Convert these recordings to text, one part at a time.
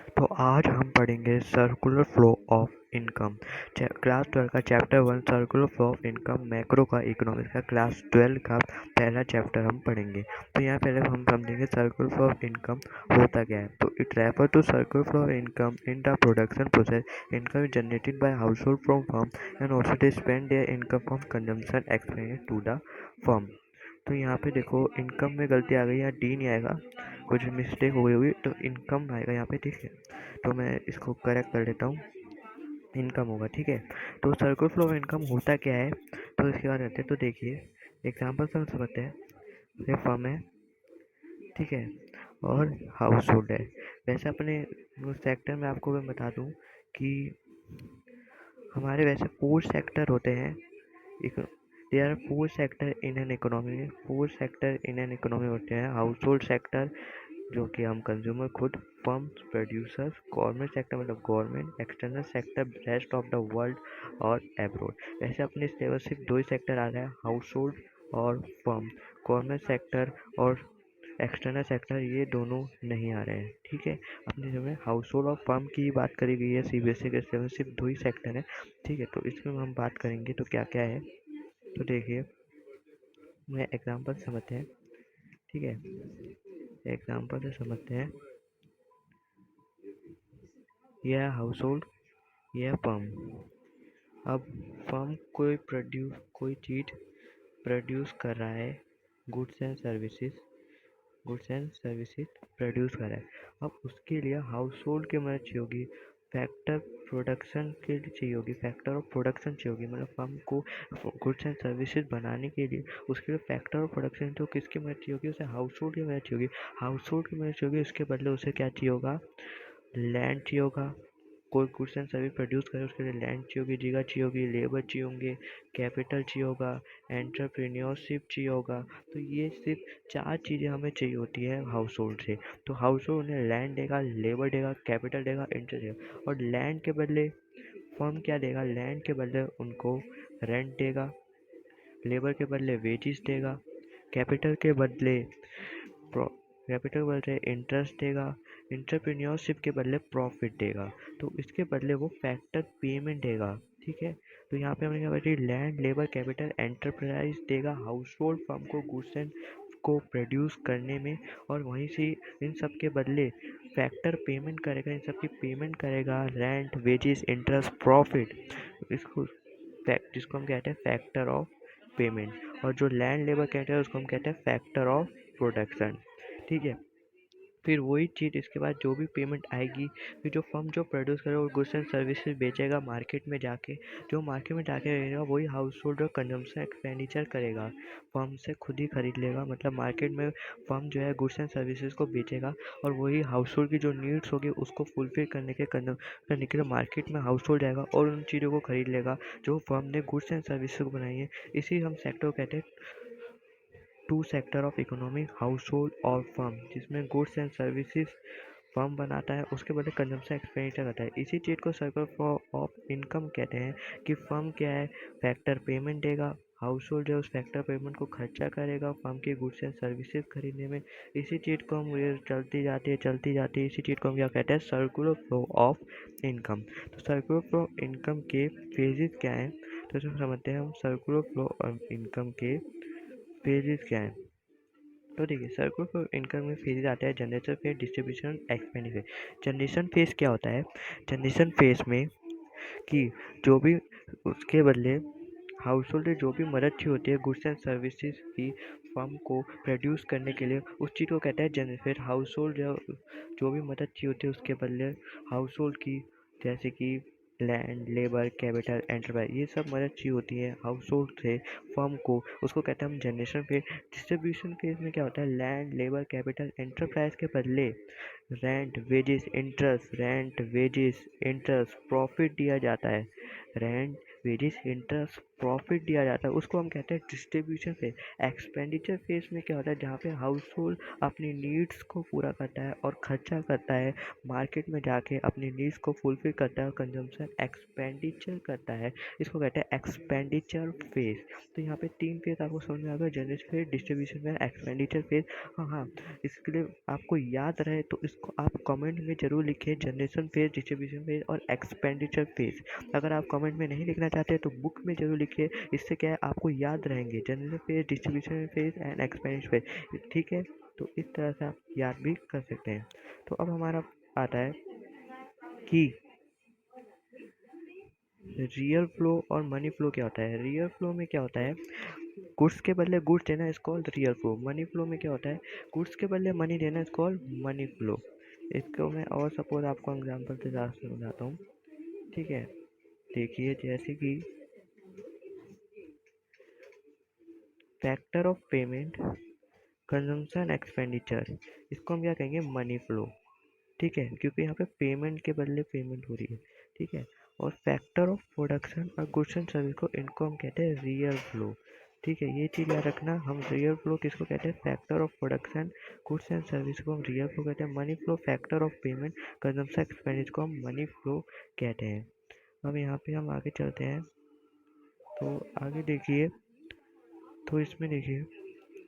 तो आज हम पढ़ेंगे circular flow of income. Class 12 का chapter 1 circular flow of income macro का इकोनॉमिक्स का क्लास 12 का पहला चैप्टर हम पढ़ेंगे। तो यहाँ पहले हम समझेंगे सर्कुलर फ्लो ऑफ इनकम होता क्या है। तो it refer to circular flow of income in the production process. Income is generated by household from firm and also they spend their income from consumption expenditure to the firm. तो यहाँ पे देखो income में गलती आ गई, यहाँ D नहीं आएगा, कुछ मिस्टेक हो गई होगी, तो इनकम आएगा यहाँ पे, ठीक है। तो मैं इसको करेक्ट कर लेता हूँ, इनकम होगा, ठीक है। तो सर्कुलर फ्लो ऑफ इनकम होता क्या है, तो इसके बाद रहते हैं। तो देखिए एग्जाम्पल से हम समझते हैं। ये फर्म है, ठीक है, और हाउस होल्ड है। वैसे अपने सेक्टर में आपको मैं बता दूं कि हमारे वैसे 4 सेक्टर होते हैं। There are 4 sector in an economy. 4 sector in an economy होते हैं। हाउस होल्ड सेक्टर जो कि हम कंज्यूमर खुद, फर्म्स प्रोड्यूसर्स, गवर्नमेंट सेक्टर मतलब government, external sector rest of the world और एब्रोड। वैसे अपने सिलेबस सिर्फ 2 ही सेक्टर आ रहा है, हाउस होल्ड और फर्म। गवर्नमेंट सेक्टर और एक्सटर्नल सेक्टर ये दोनों नहीं आ रहे हैं, ठीक है। अपने जो है हाउस होल्ड और फर्म की बात करी गई है। सीबीएसई के सिलेबस सिर्फ 2 ही सेक्टर है, ठीक है। तो इसमें हम बात करेंगे तो क्या क्या है। तो देखिए मैं एग्जाम्पल समझते हैं, ठीक है। एग्जाम्पल से समझते हैं। यह है हाउस होल्ड, यह है फर्म। अब फर्म कोई चीज़ प्रोड्यूस कर रहा है, goods and services, goods and services produce कर रहा है। अब उसके लिए हाउस होल्ड की मदद चाहिए होगी, फैक्टर प्रोडक्शन के लिए चाहिए होगी, फैक्टर ऑफ प्रोडक्शन चाहिए होगी। मतलब फर्म को गुड्स एंड सर्विसेज बनाने के लिए उसके लिए फैक्टर ऑफ प्रोडक्शन तो किसकी मदद चाहिए होगी, उसे हाउस होल्ड की मदद चाहिए होगी। हाउस होल्ड की मदद चाहिए होगी, उसके बदले उसे क्या चाहिए होगा, लैंड चाहिए होगा। कोई गुड्स एंड सर्विस प्रोड्यूस करे उसके लिए लैंड चाहिए होगी, जगह चाहिए होगी, लेबर चाहिए होंगे, कैपिटल चाहिए होगा, एंटरप्रेन्योरशिप चाहिए होगा। तो ये सिर्फ 4 चीज़ें हमें चाहिए होती है हाउस होल्ड से। तो हाउस होल्ड उन्हें लैंड देगा, लेबर देगा, कैपिटल देगा, इंटरेस्ट देगा। और लैंड के बदले फर्म क्या देगा, लैंड के बदले उनको रेंट देगा, लेबर के बदले वेजिस देगा, कैपिटल के बदले कैपिटल के बदले इंटरेस्ट देगा, एंटरप्रेन्योरशिप के बदले प्रॉफिट देगा। तो इसके बदले वो फैक्टर पेमेंट देगा, ठीक है। तो यहाँ पे हमने क्या बताया, लैंड, लेबर, कैपिटल, एंटरप्राइज देगा हाउस होल्ड फर्म को गुड्स एंड को प्रोड्यूस करने में। और वहीं से इन सब के बदले फैक्टर पेमेंट करेगा, इन सब की पेमेंट करेगा, रेंट, वेजेस, इंटरेस्ट, प्रॉफिट। इसको जिसको हम कहते हैं फैक्टर ऑफ पेमेंट। और जो लैंड, लेबर कहते हैं उसको हम कहते हैं फैक्टर ऑफ प्रोडक्शन, ठीक है। फिर वही चीज़ इसके बाद जो भी पेमेंट आएगी, फिर जो फर्म जो प्रोड्यूस करेगा और गुड्स एंड सर्विसेज बेचेगा मार्केट में जाके, जो मार्केट में जाके रहेगा वही हाउस होल्ड और कंजम्पशन एक्सपेंडिचर करेगा, फर्म से खुद ही खरीद लेगा। मतलब मार्केट में फर्म जो है गुड्स एंड सर्विसेज को बेचेगा और वही हाउस होल्ड की जो नीड्स होगी उसको फुलफिल करने के लिए मार्केट में हाउस होल्ड जाएगा और उन चीज़ों को खरीद लेगा जो फर्म ने गुड्स एंड सर्विसेज को बनाई है। इसी हम सेक्टर को कहते हैं two sector of economy, household और फर्म, जिसमें गुड्स एंड सर्विसेज फर्म बनाता है, उसके बदले कंजम्पशन एक्सपेंडिचर करता है। इसी चीज़ को सर्कल ऑफ इनकम कहते हैं कि फर्म क्या है, फैक्टर पेमेंट देगा, हाउस होल्ड जो उस फैक्टर पेमेंट को खर्चा करेगा फर्म की गुड्स एंड सर्विसेज खरीदने में। इसी चीज़ को हम ये चलती जाती है, इसी चीज़ को हम क्या कहते हैं, सर्कुलर फ्लो ऑफ इनकम। तो सर्कुलर फ्लो ऑफ इनकम के फेजेस क्या हैं, तो इसमें समझते हैं हम सर्कुलर फ्लो ऑफ इनकम के फेजेस क्या हैं। तो देखिए सर्कुलर फ्लो इनकम में फेजेस आते हैं, generation phase, distribution, expenditure. Generation phase क्या होता है, जनरेशन फेज में कि जो भी उसके बदले हाउस होल्ड जो भी मदद चाहिए होती है गुड्स एंड सर्विसेज की फर्म को प्रोड्यूस करने के लिए, उस चीज़ को कहता है जनरेशन। फिर हाउस होल्ड जो भी मदद चाहिए होती है उसके बदले हाउस होल्ड की, जैसे कि लैंड, लेबर, कैपिटल, एंटरप्राइज, ये सब मदद चाहिए होती है हाउस होल्ड से फर्म को, उसको कहते हैं हम जनरेशन फेज। डिस्ट्रीब्यूशन फेज में क्या होता है, लैंड, लेबर, कैपिटल, एंटरप्राइज के बदले रेंट, वेजेस, इंटरेस्ट, प्रॉफिट दिया जाता है। रेंट, वेजेस, इंटरेस्ट, प्रॉफिट दिया जाता है उसको हम कहते हैं डिस्ट्रीब्यूशन फेज। एक्सपेंडिचर फेज में क्या होता है, जहाँ पे हाउस होल्ड अपनी नीड्स को पूरा करता है और खर्चा करता है, मार्केट में जाके अपनी नीड्स को फुलफिल करता है और कंजम्पशन एक्सपेंडिचर करता है, इसको कहते हैं एक्सपेंडिचर फेज। तो यहाँ पे 3 फेज आपको समझ में आ गया, generation phase, distribution phase, expenditure phase. हाँ, इसके लिए आपको याद रहे तो इसको आप कमेंट में ज़रूर लिखिए, जनरेशन फेज, डिस्ट्रीब्यूशन फेज और एक्सपेंडिचर फेज। अगर आप कमेंट में नहीं लिखना चाहते तो बुक में ज़रूर लिखिए, इससे क्या है आपको याद रहेंगे generation phase, distribution phase and expenditure phase. ठीक है, तो इस तरह से आप याद भी कर सकते हैं। तो अब हमारा आता है कि रियल फ्लो और मनी फ्लो क्या होता है। रियल फ्लो में क्या होता है, गुड्स के बदले गुड्स देना is called real flow. Money flow में क्या होता है, गुड्स के बदले मनी देना इज कॉल्ड मनी फ्लो। इसको मैं और सपोज आपको एग्जांपल के साथ समझाता हूँ। ठीक है, देखिए जैसे कि factor of payment, consumption expenditure, इसको हम क्या कहेंगे, मनी फ्लो। ठीक है, क्योंकि यहाँ पे पेमेंट के बदले पेमेंट हो रही है। ठीक है, और फैक्टर ऑफ प्रोडक्शन और गुड्स एंड सर्विस को, इनको हम कहते हैं रियल फ्लो। ठीक है, ये चीज़ याद रखना, हम रियल फ्लो किसको कहते हैं, factor of production, goods and service को हम रियल फ्लो कहते हैं। Money flow factor of payment, consumption expenditure को हम मनी फ्लो कहते हैं। अब यहाँ पे हम आगे चलते हैं, तो आगे देखिए, तो इसमें देखिए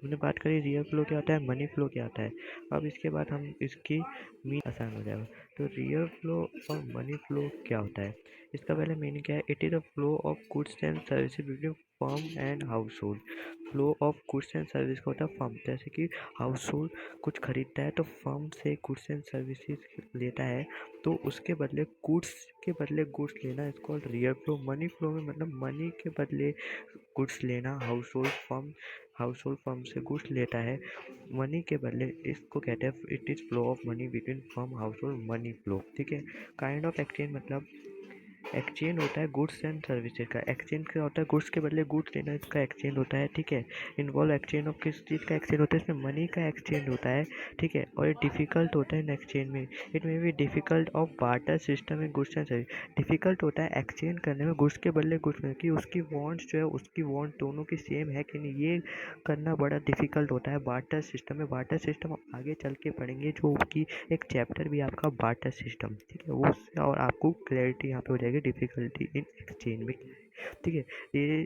हमने बात करी रियल फ्लो क्या होता है, मनी फ्लो क्या होता है। अब इसके बाद हम इसकी मीन आसान हो जाएगा। तो रियल फ्लो और मनी फ्लो क्या होता है, इसका पहले मीनिंग क्या है, it is a flow of goods and services between firm and house hold. Flow of goods and service का होता है फर्म, जैसे कि हाउस होल्ड कुछ खरीदता है तो फर्म से गुड्स एंड सर्विसेज लेता है, तो उसके बदले गुड्स के बदले गुड्स लेना इसको रियल फ्लो। मनी फ्लो में मतलब मनी के बदले गुड्स लेना, हाउस होल्ड फर्म से गुड्स लेता है मनी के बदले, इसको कहते हैं it is flow of money between firm house hold, money flow. ठीक है, काइंड ऑफ एक्सचेंज मतलब एक्सचेंज होता है गुड्स एंड सर्विसेज का। एक्सचेंज क्या होता है, गुड्स के बदले गुड्स लेना, इसका एक्सचेंज होता है। ठीक है, इन्वॉल्व एक्सचेंज ऑफ किस चीज़ का एक्सचेंज होता है, इसमें मनी का एक्सचेंज होता है। ठीक है, और ये डिफिकल्ट होता है इन एक्सचेंज में, it may be difficult of barter system in goods and service. Difficult होता है एक्सचेंज करने में गुड्स के बदले गुड्स में, कि उसकी वॉन्ट्स जो है उसकी वॉन्ट दोनों की सेम है कि नहीं, ये करना बड़ा डिफिकल्ट होता है बार्टर सिस्टम में। बार्टर सिस्टम आगे चल के पढ़ेंगे, जो कि एक चैप्टर भी आपका बार्टर सिस्टम। ठीक है, वो और आपको क्लैरिटी यहाँ पे हो जाएगी डिफिकल्टी इन एक्सचेंज में। ठीक है, ये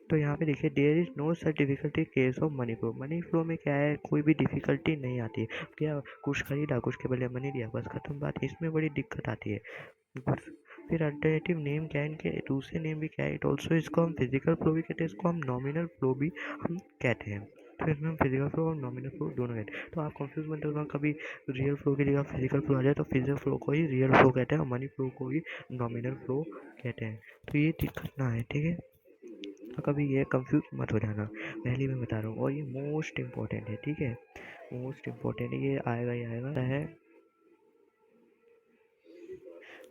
तो यहाँ पे देखिए there is no such difficulty case of money flow. Money flow में क्या है, कोई भी डिफिकल्टी नहीं आती है। क्या, कुछ खरीदा, कुछ के बदले मनी दिया, बस खत्म बात। इसमें बड़ी दिक्कत आती है। फिर अल्टरनेटिव नेम क्या है, इनके दूसरे नेम भी क्या है, इट ऑल्सो, इसको हम फिजिकल फ्लो भी कहते हैं, इसको हम नॉमिनल फ्लो भी हम कहते हैं। तो इसमें हम फिजिकल फ्लो और नॉमिनल फ्लो दोनों कहते हैं। तो आप कंफ्यूज मत होना, कभी रियल फ्लो की जगह फिजिकल फ्लो आ जाए तो फिजिकल फ्लो को ही रियल फ्लो कहते हैं और मनी फ्लो को ही नॉमिनल फ्लो कहते हैं। तो ये दिक्कत ना है। ठीक है, तो कभी ये कंफ्यूज मत हो जाना, पहले मैं बता रहा हूँ, और ये मोस्ट इम्पोर्टेंट है। ठीक है, मोस्ट इम्पोर्टेंट ये आएगा ही आएगा है,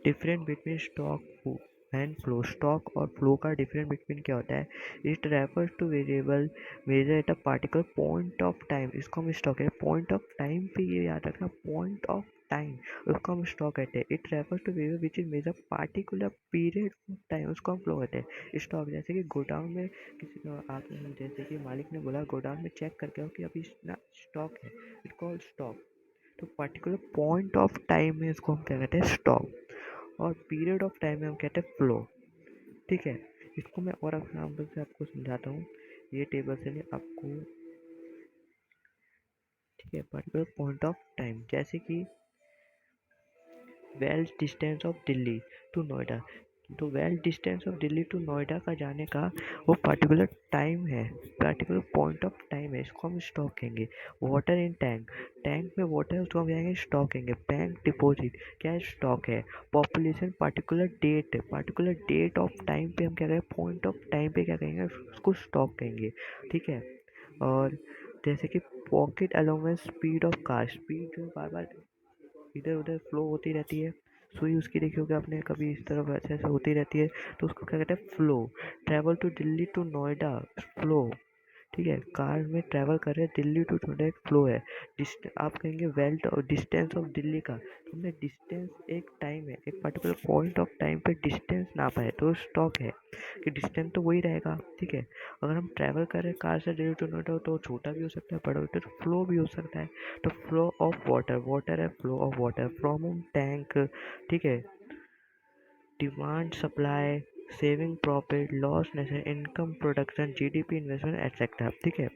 different between stock and flow. Stock और फ्लो का डिफरेंट बिटवीन क्या होता है, it refers to variable measure at a particular point of time. इसको हम स्टॉक है, पॉइंट ऑफ टाइम पे ये याद रखना, पॉइंट ऑफ टाइम, उसको हम स्टॉक कहते हैं। It refers to variable which is measure particular period of time, उसको हम फ्लो कहते हैं। स्टॉक जैसे कि गोडाउन में किसी को आप, जैसे कि मालिक ने बोला गोडाउन में चेक करके आओ कि अभी इतना स्टॉक है, इट कॉल्ड स्टॉक। तो पर्टिकुलर पॉइंट ऑफ टाइम में इसको हम क्या कहते हैं, स्टॉक। और पीरियड ऑफ टाइम में हम कहते हैं फ्लो। ठीक है, इसको मैं और एग्जाम्पल से आपको समझाता हूँ, ये टेबल से नहीं आपको। ठीक है, पर्टिकुलर पॉइंट ऑफ टाइम, जैसे कि well distance of Delhi to Noida. तो well distance of Delhi to Noida का जाने का वो पर्टिकुलर टाइम है, पर्टिकुलर पॉइंट ऑफ टाइम है, इसको हम स्टॉक कहेंगे। वाटर इन टैंक, टैंक में वाटर है उसको हम कहेंगे स्टॉक कहेंगे। बैंक डिपॉजिट क्या है, स्टॉक है। Population particular date of time पे हम क्या कहेंगे, पॉइंट ऑफ टाइम पे क्या कहेंगे, उसको स्टॉक कहेंगे। ठीक है, और जैसे कि pocket allowance, speed of car, speed जो बार बार इधर उधर फ्लो होती रहती है, सुई उसकी देखी होगी आपने कभी, इस तरफ ऐसे ऐसे होती रहती है, तो उसको क्या कहते हैं, flow. Travel to Delhi to Noida, flow. ठीक है, कार में ट्रैवल कर रहे हैं, दिल्ली टू नोएडा एक फ्लो है। आप कहेंगे वेल्थ और डिस्टेंस ऑफ दिल्ली का, तो हमने डिस्टेंस एक टाइम है, एक पर्टिकुलर पॉइंट ऑफ टाइम पे डिस्टेंस नापा है, तो स्टॉक है कि डिस्टेंस तो वही रहेगा। ठीक है, अगर हम ट्रैवल कर रहे हैं कार से दिल्ली टू नोएडा, तो छोटा भी हो सकता है, बड़ा भी, तो फ्लो भी हो सकता है। तो फ्लो ऑफ वाटर, वाटर है, flow of water from tank. ठीक है, demand supply, saving profit, loss nation, income production, GDP, investment etcetera. ठीक है,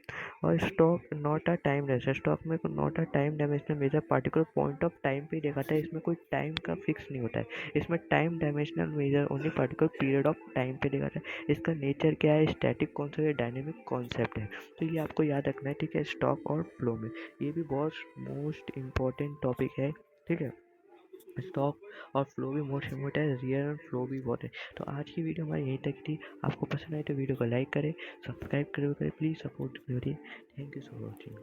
और stock not a time dimension, stock में not a time dimensional measure, particular point of time पे देखा था, इसमें कोई टाइम का फिक्स नहीं होता है, इसमें time dimensional measure only particular period of time पे देखा था। इसका नेचर क्या है, स्टैटिक कॉन्सेप्ट है, डायनेमिक कॉन्सेप्ट है। तो ये आपको याद रखना है। ठीक है, स्टॉक और फ्लो में ये भी बहुत मोस्ट इम्पॉर्टेंट टॉपिक है। ठीक है, स्टॉक और फ्लो भी मोस्ट इम्पोर्टेंट है, रियल और फ्लो भी बहुत है। तो आज की वीडियो हमारी यहीं तक थी। आपको पसंद आए तो वीडियो को लाइक करें, सब्सक्राइब करें, प्लीज़ सपोर्ट करिए। Thank you so watching.